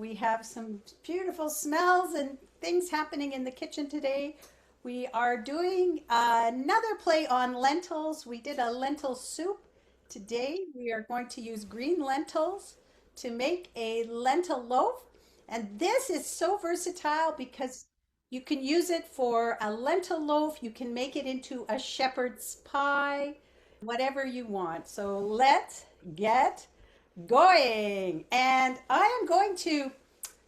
We have some beautiful smells and things happening in the kitchen today. We are doing another play on lentils. We did a lentil soup. Today we are going to use green lentils to make a lentil loaf. And this is so versatile because you can use it for a lentil loaf. You can make it into a shepherd's pie, whatever you want. So let's get going. And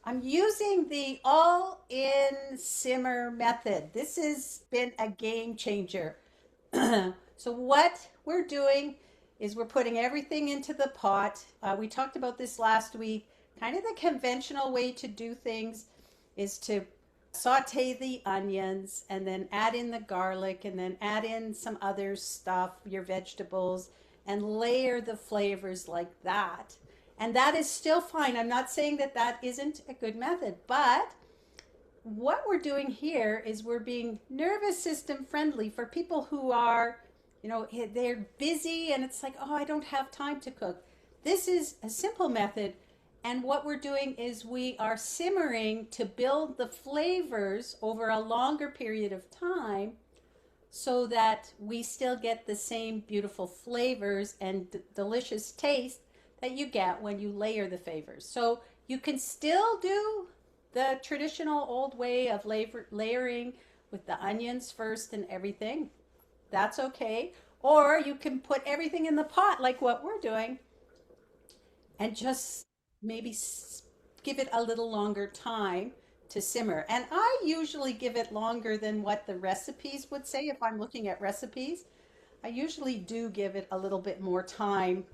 I'm using the all in simmer method. This has been a game changer. So, what we're doing is we're putting everything into the pot. We talked about this last week. Kind of the conventional way to do things is to saute the onions and then add in the garlic and then add in some other stuff, your vegetables, and layer the flavors like that. And that is still fine. I'm not saying that that isn't a good method, but what we're doing here is we're being nervous system friendly for people who are, they're busy and it's like, oh, I don't have time to cook. This is a simple method. And what we're doing is we are simmering to build the flavors over a longer period of time so that we still get the same beautiful flavors and delicious taste that you get when you layer the flavors. So you can still do the traditional old way of layering with the onions first and everything. That's okay. Or you can put everything in the pot like what we're doing and just maybe give it a little longer time to simmer. And I usually give it longer than what the recipes would say if I'm looking at recipes. I usually do give it a little bit more time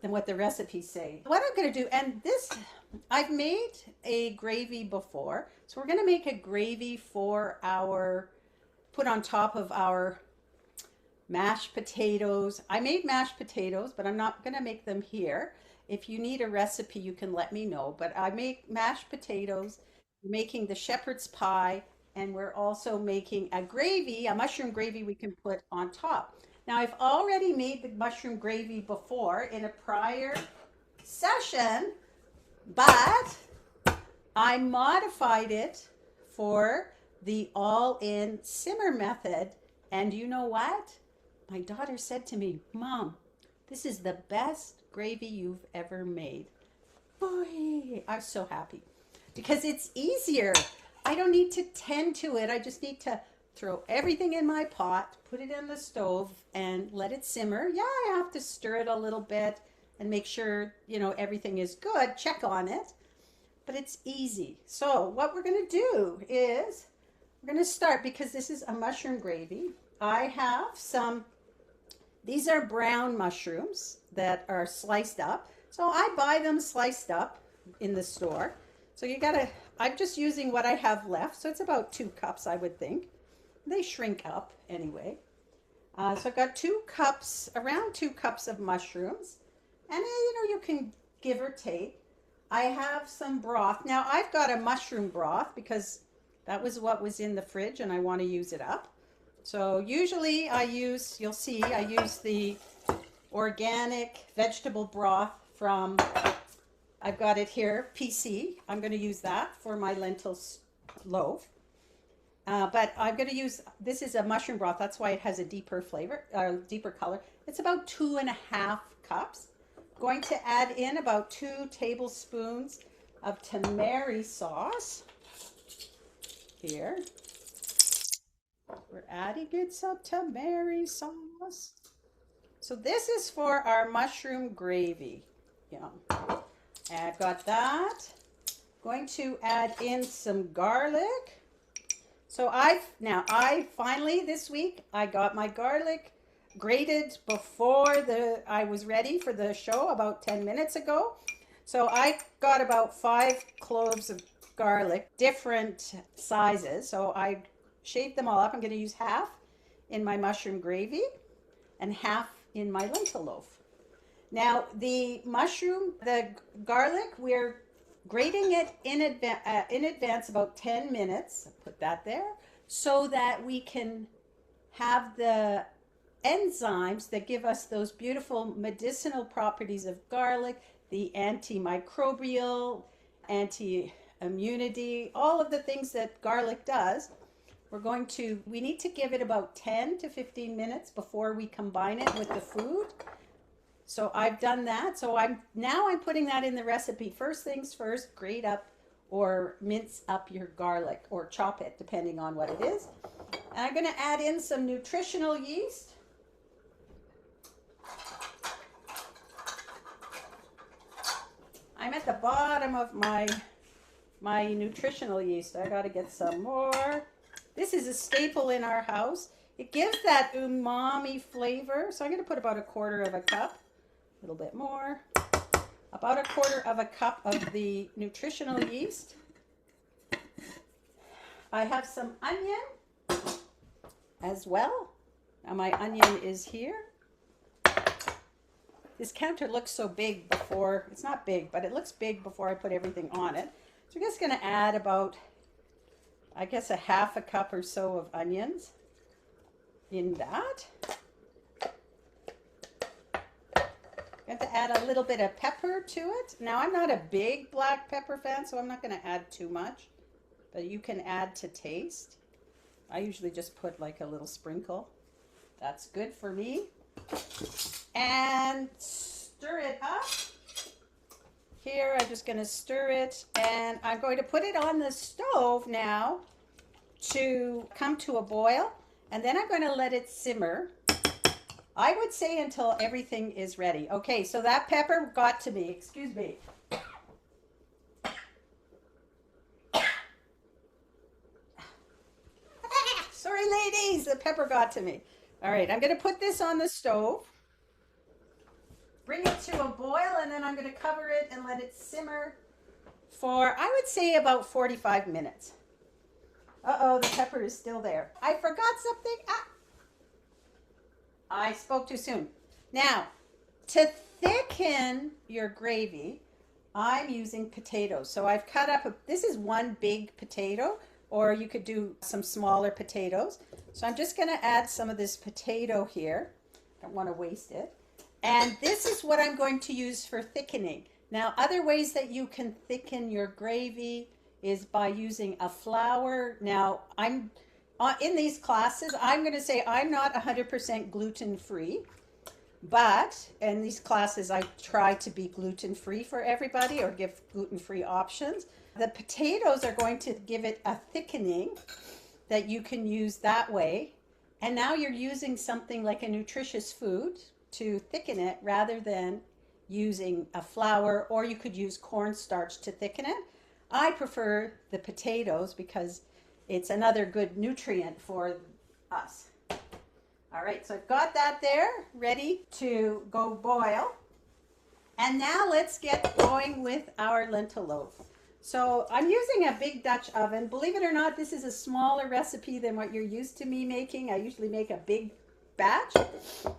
than what the recipes say. What I'm going to do, and this, I've made a gravy before. So we're going to make a gravy for put on top of our mashed potatoes. I made mashed potatoes, but I'm not going to make them here. If you need a recipe, you can let me know. But I make mashed potatoes, making the shepherd's pie, and we're also making a gravy, a mushroom gravy we can put on top. Now, I've already made the mushroom gravy before in a prior session, but I modified it for the all-in simmer method. And you know what? My daughter said to me, Mom, this is the best gravy you've ever made. Boy, I'm so happy because it's easier. I don't need to tend to it. I just need to throw everything in my pot, put it in the stove, and let it simmer. Yeah, I have to stir it a little bit and make sure, everything is good, check on it, but it's easy. So what we're going to do is we're going to start, because this is a mushroom gravy. I have these are brown mushrooms that are sliced up. So I buy them sliced up in the store. So I'm just using what I have left. So it's about 2 cups, I would think. They shrink up anyway. So I've got around 2 cups of mushrooms. And you can give or take. I have some broth. Now I've got a mushroom broth because that was what was in the fridge and I want to use it up. So usually you'll see, I use the organic vegetable broth from, I've got it here, PC. I'm going to use that for my lentil loaf. But I'm going to use, this is a mushroom broth. That's why it has a deeper flavor, deeper color. It's about 2.5 cups. Going to add in about 2 tablespoons of tamari sauce here. We're adding in some tamari sauce. So this is for our mushroom gravy. Yeah. And I've got that. Going to add in some garlic. So I finally this week I got my garlic grated before I was ready for the show about 10 minutes ago. So I got about 5 cloves of garlic, different sizes. So I shaved them all up. I'm going to use half in my mushroom gravy and half in my lentil loaf. Now the garlic, we're grating it in advance about 10 minutes. I'll put that there so that we can have the enzymes that give us those beautiful medicinal properties of garlic, the antimicrobial anti-immunity, all of the things that garlic does. We need to give it about 10 to 15 minutes before we combine it with the food. So I've done that. So I'm putting that in the recipe. First things first, grate up or mince up your garlic or chop it depending on what it is. And I'm going to add in some nutritional yeast. I'm at the bottom of my nutritional yeast. I got to get some more. This is a staple in our house. It gives that umami flavor. So I'm going to put about a quarter of a cup, a little bit more, about a quarter of a cup of the nutritional yeast. I have some onion as well. Now my onion is here. This counter looks so big before, it's not big, but it looks big before I put everything on it. So I'm just going to add about, I guess, a half a cup or so of onions in that. I'm going to add a little bit of pepper to it. Now I'm not a big black pepper fan, so I'm not going to add too much, but you can add to taste. I usually just put like a little sprinkle. That's good for me. And stir it up. Here, I'm just going to stir it, and I'm going to put it on the stove now to come to a boil, and then I'm going to let it simmer. I would say until everything is ready. Okay, so that pepper got to me. Excuse me. Sorry, ladies, the pepper got to me. All right, I'm going to put this on the stove. Bring it to a boil, and then I'm going to cover it and let it simmer for, I would say, about 45 minutes. Uh-oh, the pepper is still there. I forgot something. I spoke too soon. Now, to thicken your gravy, I'm using potatoes. So I've cut up, this is one big potato, or you could do some smaller potatoes. So I'm just going to add some of this potato here. Don't want to waste it. And this is what I'm going to use for thickening. Now, other ways that you can thicken your gravy is by using a flour. Now, I'm in these classes, I'm going to say I'm not 100% gluten-free, but in these classes, I try to be gluten-free for everybody or give gluten-free options. The potatoes are going to give it a thickening that you can use that way. And now you're using something like a nutritious food to thicken it rather than using a flour, or you could use cornstarch to thicken it. I prefer the potatoes because it's another good nutrient for us. All right, so I've got that there ready to go boil. And now let's get going with our lentil loaf. So I'm using a big Dutch oven. Believe it or not, this is a smaller recipe than what you're used to me making. I usually make a big batch.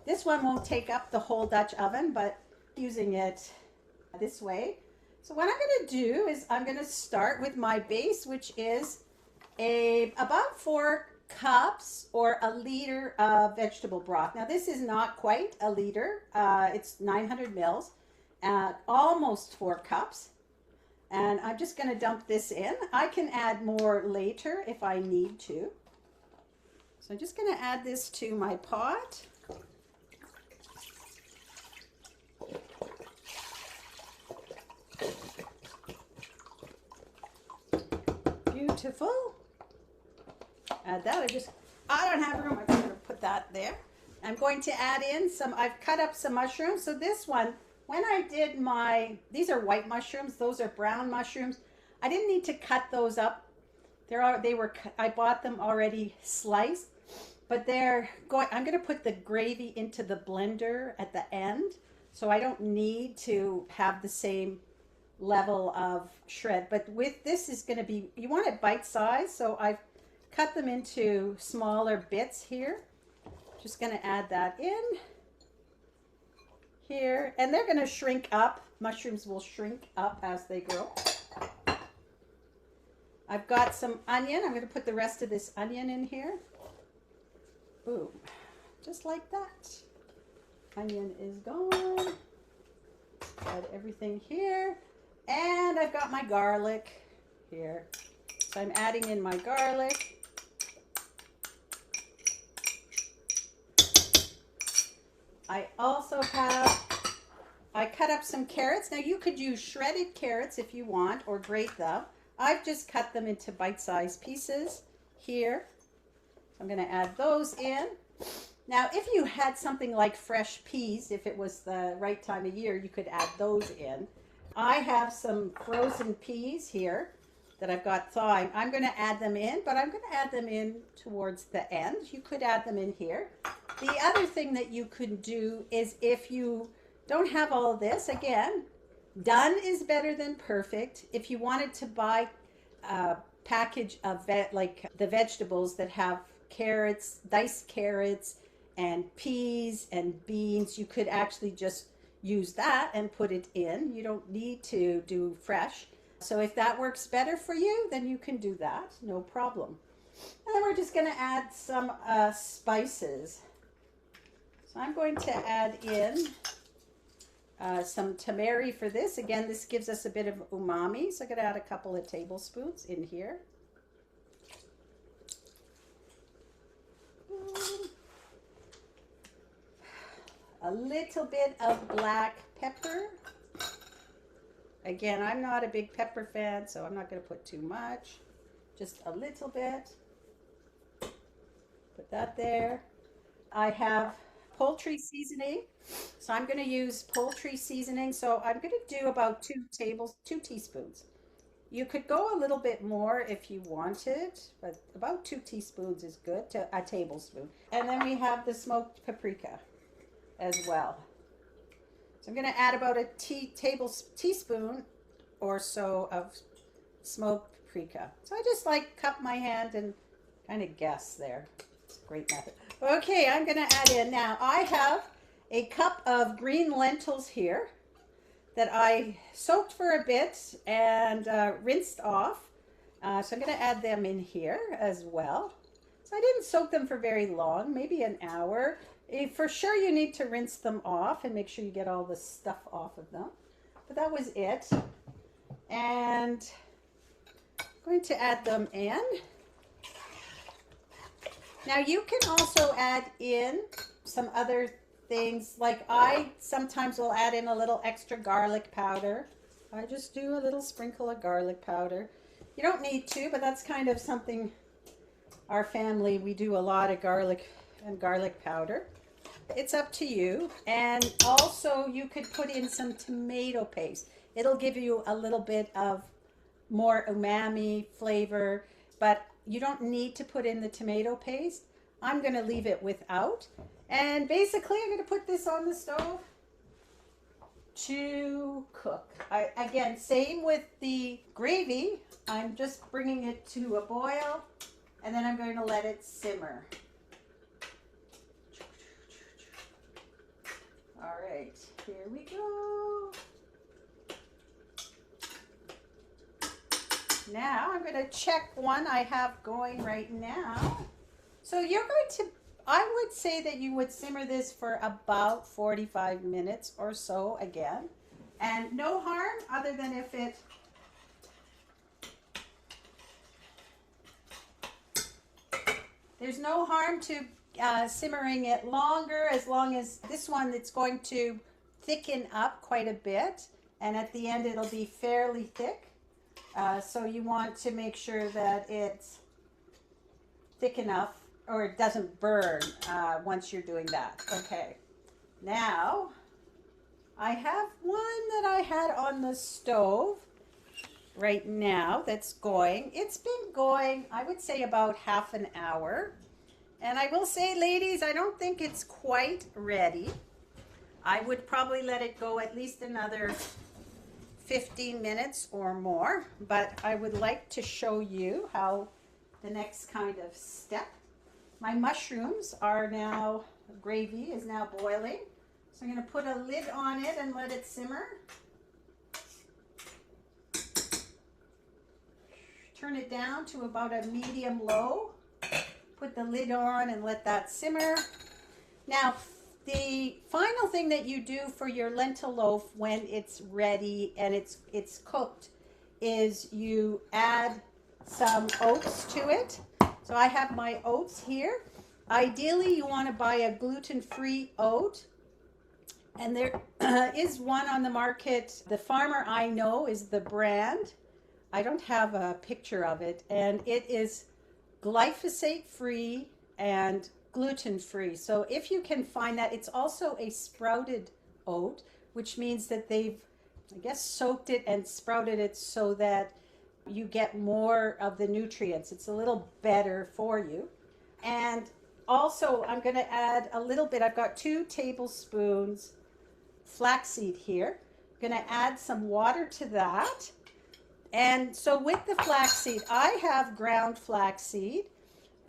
This one won't take up the whole Dutch oven, but using it this way. So what I'm going to do is I'm going to start with my base, which is about 4 cups or a liter of vegetable broth. Now this is not quite a liter. It's 900 mils, almost 4 cups. And I'm just going to dump this in. I can add more later if I need to. So I'm just going to add this to my pot. Beautiful. Add that. I don't have room. I'm going to put that there. I'm going to add in I've cut up some mushrooms. So this one, when I did these are white mushrooms. Those are brown mushrooms. I didn't need to cut those up. I bought them already sliced. But I'm going to put the gravy into the blender at the end, so I don't need to have the same level of shred. But with this is going to be, you want it bite-sized, so I've cut them into smaller bits here. Just going to add that in here, and they're going to shrink up. Mushrooms will shrink up as they grow. I've got some onion. I'm going to put the rest of this onion in here. Boom, just like that. Onion is gone. Add everything here. And I've got my garlic here. So I'm adding in my garlic. I also have, I cut up some carrots. Now you could use shredded carrots if you want, or grate them. I've just cut them into bite-sized pieces here. I'm going to add those in. Now, if you had something like fresh peas, if it was the right time of year, you could add those in. I have some frozen peas here that I've got thawing. I'm going to add them in, but I'm going to add them in towards the end. You could add them in here. The other thing that you could do is, if you don't have all of this, again, done is better than perfect. If you wanted to buy a package of like the vegetables that have carrots, diced carrots, and peas and beans, you could actually just use that and put it in. You don't need to do fresh. So if that works better for you, then you can do that, no problem. And then we're just going to add some spices. So I'm going to add in some turmeric for this. Again, this gives us a bit of umami. So I'm going to add a couple of tablespoons in here. A little bit of black pepper. Again, I'm not a big pepper fan, so I'm not going to put too much. Just a little bit. Put that there. I have poultry seasoning, so I'm going to use poultry seasoning. So I'm going to do about 2 teaspoons. You could go a little bit more if you wanted, but about 2 teaspoons is good, to a tablespoon. And then we have the smoked paprika as well. So I'm going to add about a teaspoon or so of smoked paprika. So I just like cup my hand and kind of guess there. It's a great method. Okay, I'm going to add in now. I have a cup of green lentils here that I soaked for a bit and rinsed off. So I'm going to add them in here as well. So I didn't soak them for very long, maybe an hour. For sure you need to rinse them off and make sure you get all the stuff off of them. But that was it. And I'm going to add them in. Now you can also add in some other things, like I sometimes will add in a little extra garlic powder. I just do a little sprinkle of garlic powder. You don't need to, but that's kind of something our family, we do a lot of garlic and garlic powder. It's up to you. And also you could put in some tomato paste. It'll give you a little bit of more umami flavor, but you don't need to put in the tomato paste. I'm going to leave it without. And basically I'm going to put this on the stove to cook. Again, same with the gravy. I'm just bringing it to a boil, and then I'm going to let it simmer. All right, here we go. Now I'm going to check one I have going right now. So you're going to, I would say that you would simmer this for about 45 minutes or so again. And no harm other than if it, there's no harm to simmering it longer, as long as this one, it's going to thicken up quite a bit. And at the end it'll be fairly thick. So you want to make sure that it's thick enough, or it doesn't burn once you're doing that. Okay, now I have one that I had on the stove right now that's going. It's been going, I would say, about half an hour. And I will say, ladies, I don't think it's quite ready. I would probably let it go at least another 15 minutes or more, but I would like to show you how the next kind of step. My mushrooms are now, gravy is now boiling. So I'm going to put a lid on it and let it simmer. Turn it down to about a medium low. Put the lid on and let that simmer. Now, The final thing that you do for your lentil loaf when it's ready and it's cooked is you add some oats to it. So I have my oats here. Ideally, you want to buy a gluten-free oat, and there is one on the market. The farmer I know is the brand. I don't have a picture of it, and it is glyphosate free and gluten free. So if you can find that, it's also a sprouted oat, which means that they've, I guess, soaked it and sprouted it so that you get more of the nutrients. It's a little better for you. And also, I'm going to add a little bit. I've got 2 tablespoons flaxseed here. I'm going to add some water to that. And so with the flaxseed, I have ground flaxseed.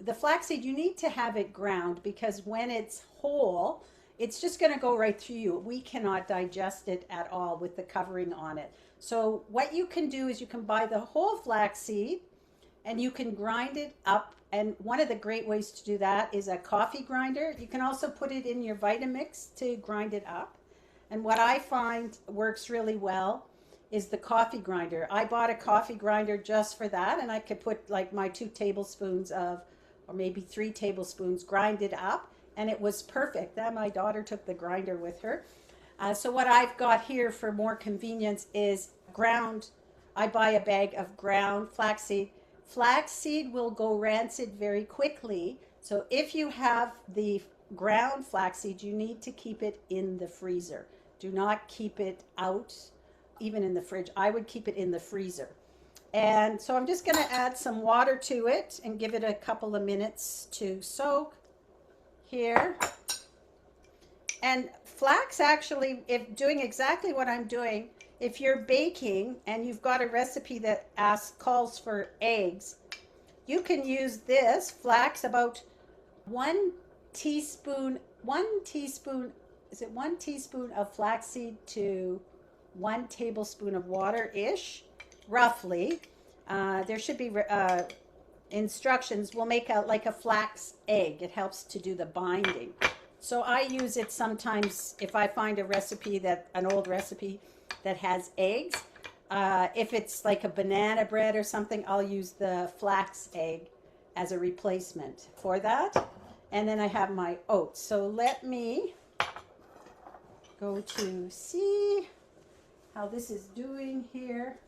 The flaxseed, you need to have it ground because when it's whole, it's just going to go right through you. We cannot digest it at all with the covering on it. So what you can do is you can buy the whole flaxseed and you can grind it up. And one of the great ways to do that is a coffee grinder. You can also put it in your Vitamix to grind it up. And what I find works really well is the coffee grinder. I bought a coffee grinder just for that, and I could put like my 2 tablespoons of, or maybe 3 tablespoons, grind it up, and it was perfect. Then my daughter took the grinder with her. So what I've got here for more convenience is ground. I buy a bag of ground flaxseed. Flaxseed will go rancid very quickly. So if you have the ground flaxseed, you need to keep it in the freezer. Do not keep it out, even in the fridge. I would keep it in the freezer. And so I'm just going to add some water to it and give it a couple of minutes to soak here. And flax actually, if doing exactly what I'm doing, if you're baking and you've got a recipe that calls for eggs, you can use this flax, about 1 teaspoon, is it 1 teaspoon of flaxseed to 1 tablespoon of water-ish, roughly. There should be instructions. We'll make like a flax egg. It helps to do the binding. So I use it sometimes if I find a recipe an old recipe that has eggs. If it's like a banana bread or something, I'll use the flax egg as a replacement for that. And then I have my oats. So let me go to see how this is doing here.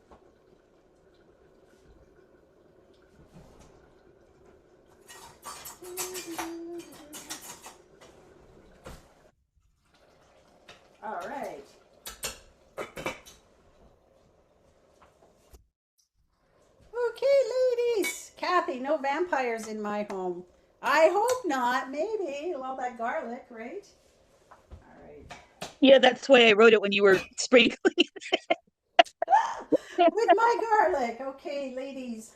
All right. Okay, ladies. Kathy, no vampires in my home. I hope not. Maybe. All that garlic, right? All right. Yeah, that's why I wrote it when you were sprinkling. With my garlic. Okay, ladies.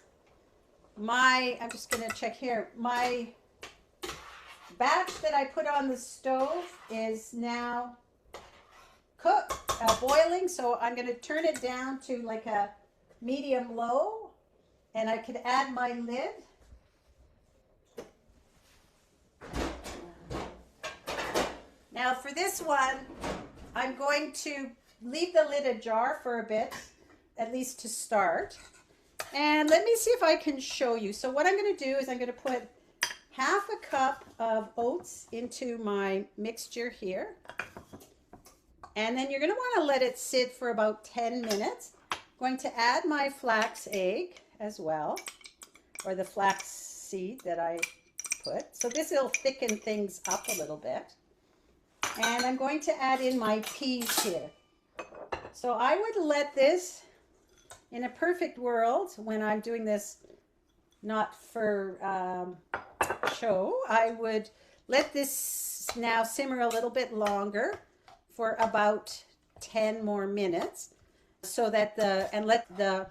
I'm just going to check here. My batch that I put on the stove is now boiling. So I'm going to turn it down to like a medium low. And I could add my lid. Now for this one, I'm going to leave the lid ajar for a bit, at least to start. And let me see if I can show you. So what I'm going to do is I'm going to put half a cup of oats into my mixture here. And then you're going to want to let it sit for about 10 minutes. I'm going to add my flax egg as well, or the flax seed that I put. So this will thicken things up a little bit. And I'm going to add in my peas here. So I would let this, in a perfect world, when I'm doing this not for show, I would let this now simmer a little bit longer for about 10 more minutes so that let the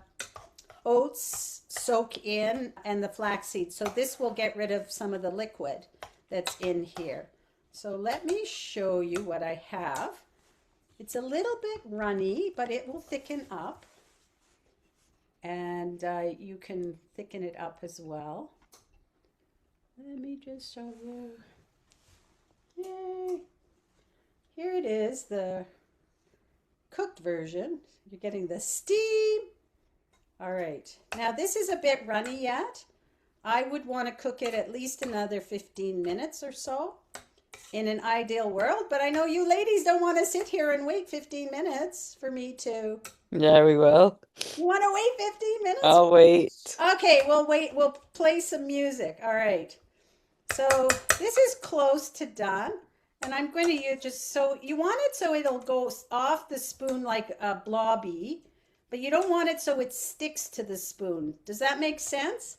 oats soak in and the flaxseed. So this will get rid of some of the liquid that's in here. So let me show you what I have. It's a little bit runny, but it will thicken up. And you can thicken it up as well. Let me just show you. Yay. Here it is, the cooked version. You're getting the steam. All right. Now this is a bit runny yet. I would want to cook it at least another 15 minutes or so in an ideal world, but I know you ladies don't want to sit here and wait 15 minutes for me to. Yeah, we will. You want to wait 15 minutes? I'll wait. Okay, we'll wait. We'll play some music. All right. So this is close to done. And I'm going to use just so you want it so it'll go off the spoon like a blobby, but you don't want it so it sticks to the spoon. Does that make sense?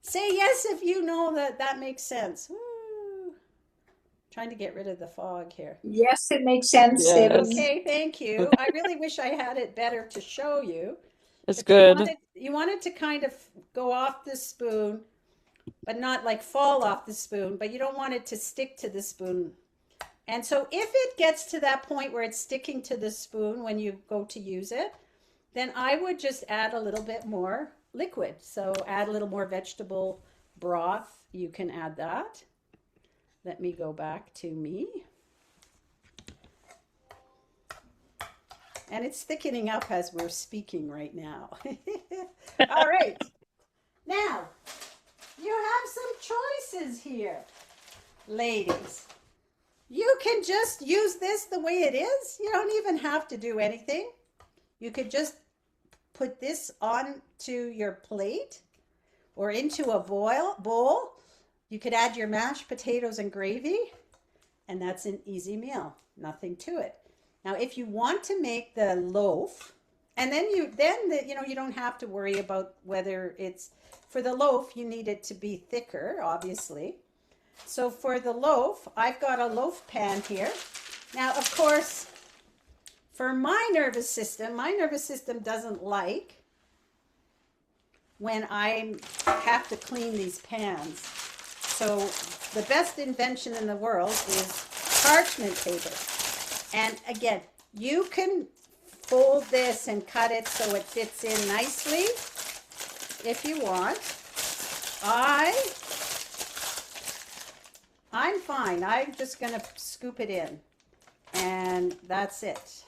Say yes if you know that that makes sense. Woo. Trying to get rid of the fog here. Yes, it makes sense, Debbie. Yes. Okay, thank you. I really wish I had it better to show you. It's But good. you want it to kind of go off the spoon, but not like fall off the spoon, but you don't want it to stick to the spoon. And so if it gets to that point where it's sticking to the spoon when you go to use it, then I would just add a little bit more liquid. So add a little more vegetable broth. You can add that. Let me go back to me. And it's thickening up as we're speaking right now. All right. Now, you have some choices here, ladies. You can just use this the way it is. You don't even have to do anything. You could just put this onto your plate or into a bowl. You could add your mashed potatoes and gravy, and that's an easy meal. Nothing to it. Now, if you want to make the loaf, and then you don't have to worry about whether it's for the loaf, you need it to be thicker, obviously. So for the loaf, I've got a loaf pan here. Now, of course, for my nervous system doesn't like when I have to clean these pans. So the best invention in the world is parchment paper. And again, you can fold this and cut it so it fits in nicely if you want. I'm fine. I'm just going to scoop it in. And that's it.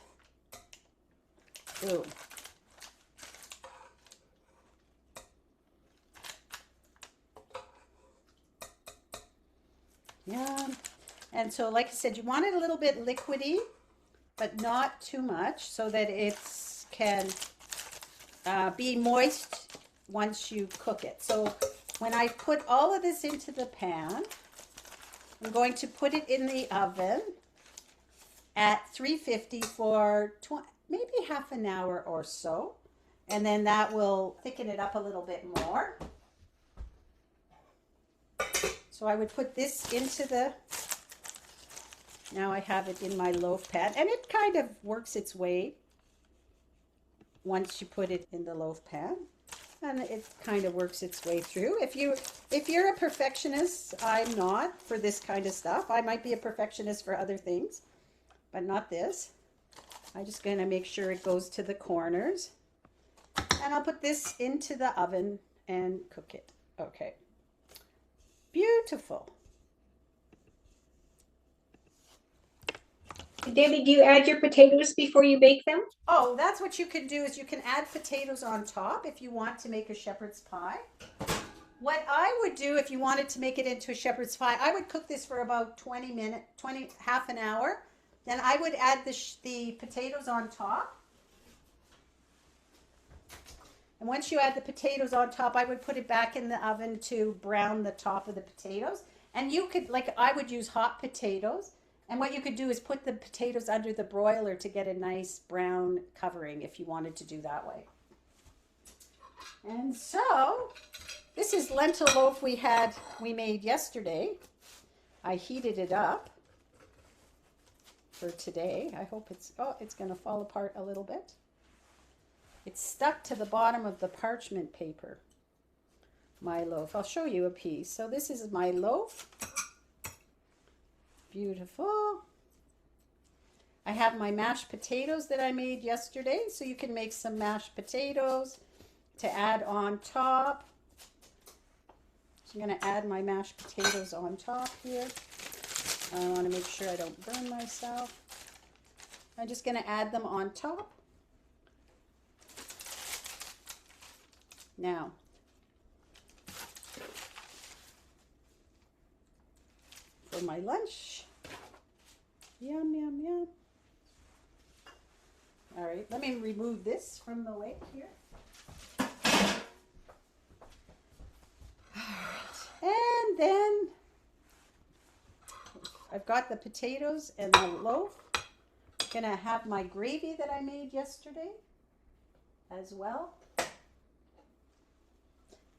Boom. Yeah. And so, like I said, you want it a little bit liquidy, but not too much so that it can be moist once you cook it. So when I put all of this into the pan, I'm going to put it in the oven at 350 for maybe half an hour or so. And then that will thicken it up a little bit more. So I would put this into now I have it in my loaf pan, and it kind of works its way once you put it in the loaf pan. And it kind of works its way through. If you're a perfectionist, I'm not for this kind of stuff. I might be a perfectionist for other things, but not this. I'm just going to make sure it goes to the corners. And I'll put this into the oven and cook it. Okay. Beautiful. Debbie, do you add your potatoes before you bake them? Oh, that's what you can do is you can add potatoes on top if you want to make a shepherd's pie. What I would do if you wanted to make it into a shepherd's pie, I would cook this for about 20 minutes, half an hour. Then I would add the potatoes on top. And once you add the potatoes on top, I would put it back in the oven to brown the top of the potatoes. And you could, I would use hot potatoes. And what you could do is put the potatoes under the broiler to get a nice brown covering if you wanted to do that way. And so, this is lentil loaf we made yesterday. I heated it up for today. I hope it's going to fall apart a little bit. It's stuck to the bottom of the parchment paper, my loaf. I'll show you a piece. So this is my loaf. Beautiful. I have my mashed potatoes that I made yesterday, so you can make some mashed potatoes to add on top. So I'm going to add my mashed potatoes on top here. I want to make sure I don't burn myself. I'm just going to add them on top. Now, for my lunch. Yum, yum, yum. All right, let me remove this from the way here. And then I've got the potatoes and the loaf. I'm gonna have my gravy that I made yesterday as well.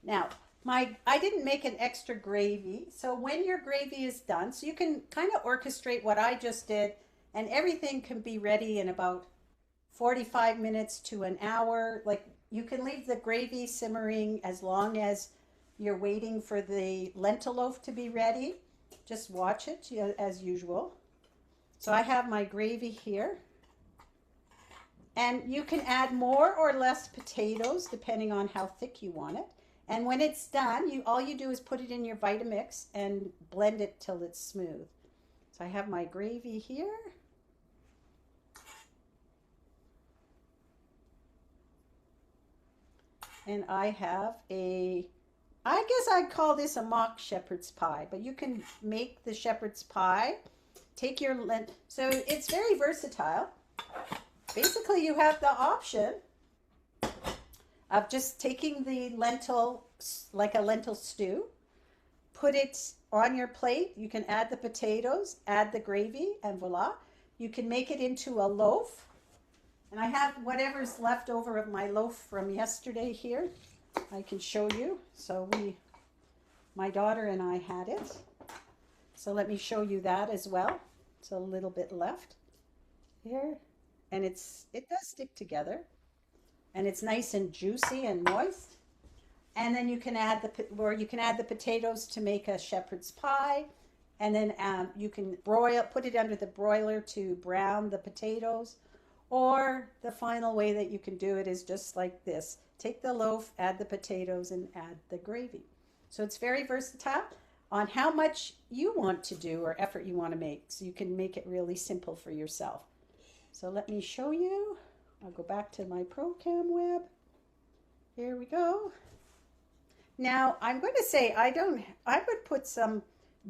Now, I didn't make an extra gravy, so when your gravy is done, so you can kind of orchestrate what I just did, and everything can be ready in about 45 minutes to an hour. Like you can leave the gravy simmering as long as you're waiting for the lentil loaf to be ready. Just watch it as usual. So I have my gravy here. And you can add more or less potatoes depending on how thick you want it. And when it's done, all you do is put it in your Vitamix and blend it till it's smooth. So I have my gravy here. And I have I guess I'd call this a mock shepherd's pie, but you can make the shepherd's pie. Take your so it's very versatile. Basically, you have the option of just taking the lentil, like a lentil stew, put it on your plate. You can add the potatoes, add the gravy, and voila. You can make it into a loaf. And I have whatever's left over of my loaf from yesterday here. I can show you. So my daughter and I had it. So let me show you that as well. It's a little bit left here. And it does stick together. And it's nice and juicy and moist. And then you can add the potatoes to make a shepherd's pie. And then you can put it under the broiler to brown the potatoes. Or the final way that you can do it is just like this. Take the loaf, add the potatoes, and add the gravy. So it's very versatile on how much you want to do or effort you want to make. So you can make it really simple for yourself. So let me show you. I'll go back to my Procam web. Here we go. Now I'm going to say I would put some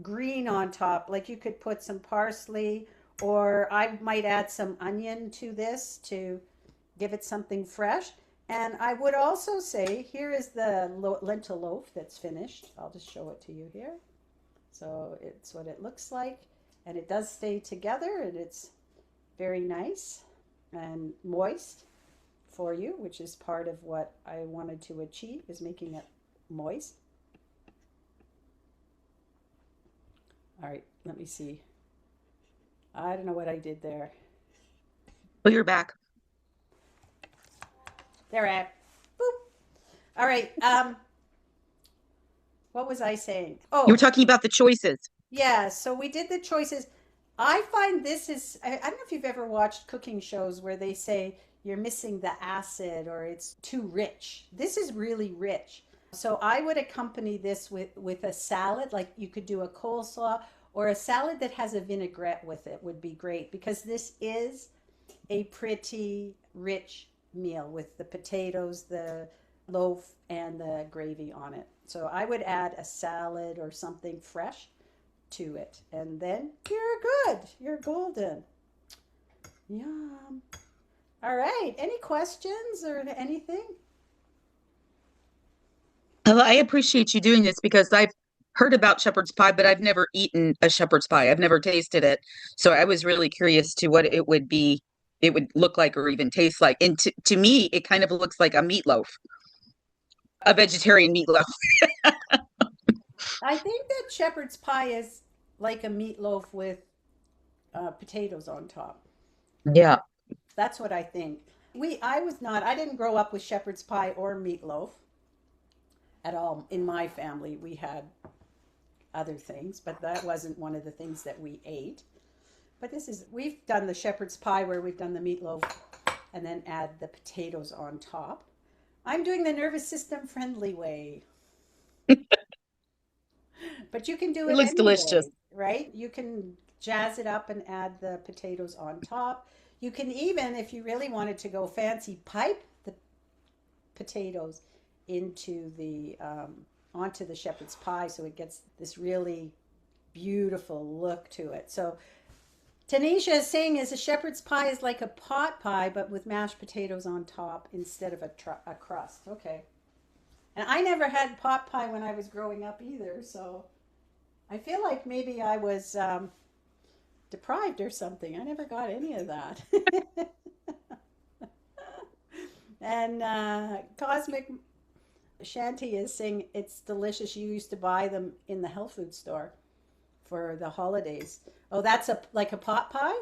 green on top. Like you could put some parsley, or I might add some onion to this to give it something fresh. And I would also say, here is the lentil loaf that's finished. I'll just show it to you here. So it's what it looks like. And it does stay together, and it's very nice and moist for you, which is part of what I wanted to achieve, is making it moist. All right, let me see. I don't know what I did there. Oh, you're back. There I am. Boop. All right. What was I saying? You Oh, were talking about the choices. yeah. So we did the choices. I find this is, I don't know if you've ever watched cooking shows where they say you're missing the acid or it's too rich. This is really rich. So I would accompany this with a salad. Like you could do a coleslaw or a salad that has a vinaigrette with it would be great, because this is a pretty rich meal with the potatoes, the loaf, and the gravy on it. So I would add a salad or something fresh to it, and then you're good. You're golden. Yum. All right. Any questions or anything? Well, I appreciate you doing this because I've heard about shepherd's pie, but I've never eaten a shepherd's pie. I've never tasted it. So I was really curious to what it would look like or even taste like. And to me, it kind of looks like a meatloaf, a vegetarian meatloaf. I think that shepherd's pie is like a meatloaf with potatoes on top. Yeah. That's what I think. I didn't grow up with shepherd's pie or meatloaf at all. In my family, we had other things, but that wasn't one of the things that we ate. But we've done the shepherd's pie where we've done the meatloaf and then add the potatoes on top. I'm doing the nervous system friendly way. But you can do It it looks any delicious. way, right? You can jazz it up and add the potatoes on top. You can even, if you really wanted to go fancy, pipe the potatoes into the onto the shepherd's pie, so it gets this really beautiful look to it. So Tanisha is saying is a shepherd's pie is like a pot pie, but with mashed potatoes on top instead of a crust. Okay. And I never had pot pie when I was growing up either, so I feel like maybe I was deprived or something. I never got any of that. And Cosmic Shanty is saying it's delicious. You used to buy them in the health food store for the holidays. Oh, that's a like a pot pie?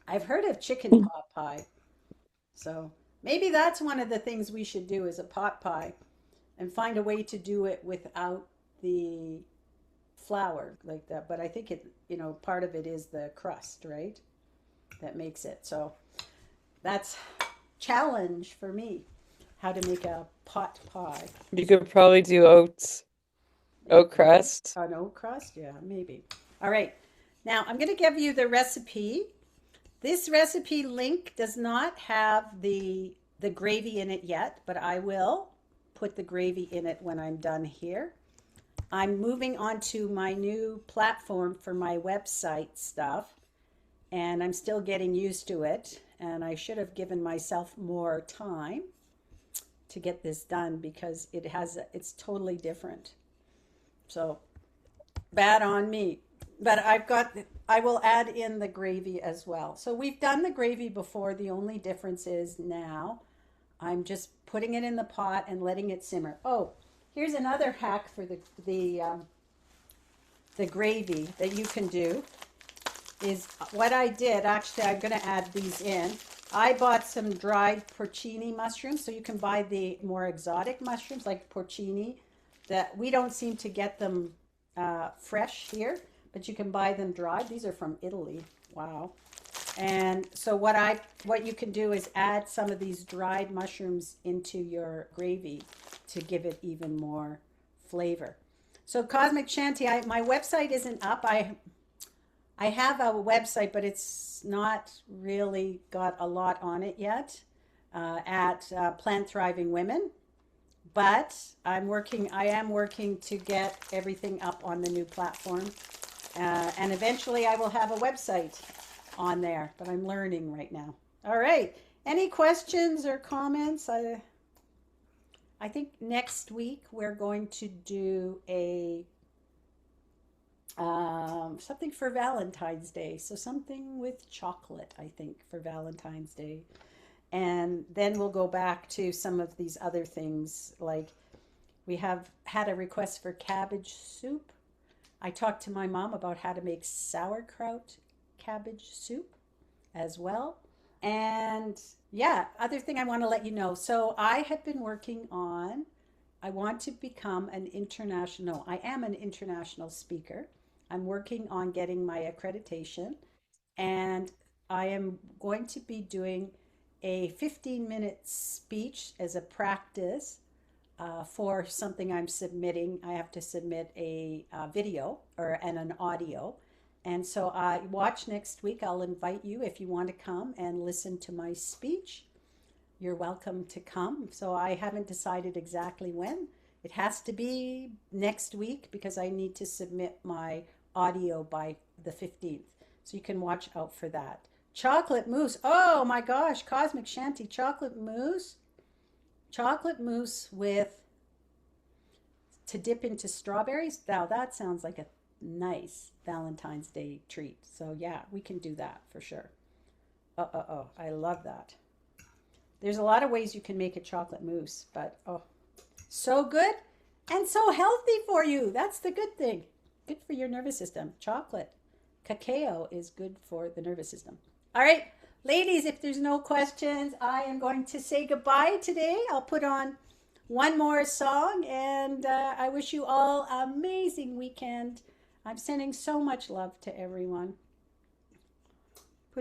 I've heard of chicken pot pie. So maybe that's one of the things we should do is a pot pie and find a way to do it without the flour like that. But I think it, part of it is the crust, right? That makes it. So that's challenge for me, how to make a pot pie. You could probably do oat crust. An oat crust? Yeah, maybe. All right. Now I'm going to give you the recipe. This recipe link does not have the gravy in it yet, but I will put the gravy in it when I'm done here. I'm moving on to my new platform for my website stuff, and I'm still getting used to it, and I should have given myself more time to get this done because it's totally different. So bad on me. But I will add in the gravy as well. So we've done the gravy before. The only difference is now I'm just putting it in the pot and letting it simmer. Oh, here's another hack for the gravy that you can do is what I did. Actually, I'm going to add these in. I bought some dried porcini mushrooms. So you can buy the more exotic mushrooms like porcini that we don't seem to get them fresh here, but you can buy them dried. These are from Italy. Wow. And so what you can do is add some of these dried mushrooms into your gravy to give it even more flavor. So Cosmic Shanty, my website isn't up. I have a website, but it's not really got a lot on it yet at Plant Thriving Women. But I am working to get everything up on the new platform. And eventually I will have a website on there, but I'm learning right now. All right. Any questions or comments? I think next week we're going to do a something for Valentine's Day. So something with chocolate, I think, for Valentine's Day. And then we'll go back to some of these other things, like we have had a request for cabbage soup. I talked to my mom about how to make sauerkraut cabbage soup as well. And yeah, other thing I want to let you know. So I have been working on, I want to become I am an international speaker. I'm working on getting my accreditation, and I am going to be doing a 15-minute speech as a practice for something I'm submitting. I have to submit a video and an audio. And so watch next week. I'll invite you if you want to come and listen to my speech. You're welcome to come. So I haven't decided exactly when. It has to be next week because I need to submit my audio by the 15th. So you can watch out for that. Chocolate mousse. Oh my gosh, Cosmic Shanty, chocolate mousse. Chocolate mousse to dip into strawberries. Now that sounds like a nice Valentine's Day treat. So yeah, we can do that for sure. I love that. There's a lot of ways you can make a chocolate mousse, but so good and so healthy for you. That's the good thing. Good for your nervous system. Chocolate. Cacao is good for the nervous system. All right, ladies, if there's no questions, I am going to say goodbye today. I'll put on one more song, and I wish you all an amazing weekend. I'm sending so much love to everyone.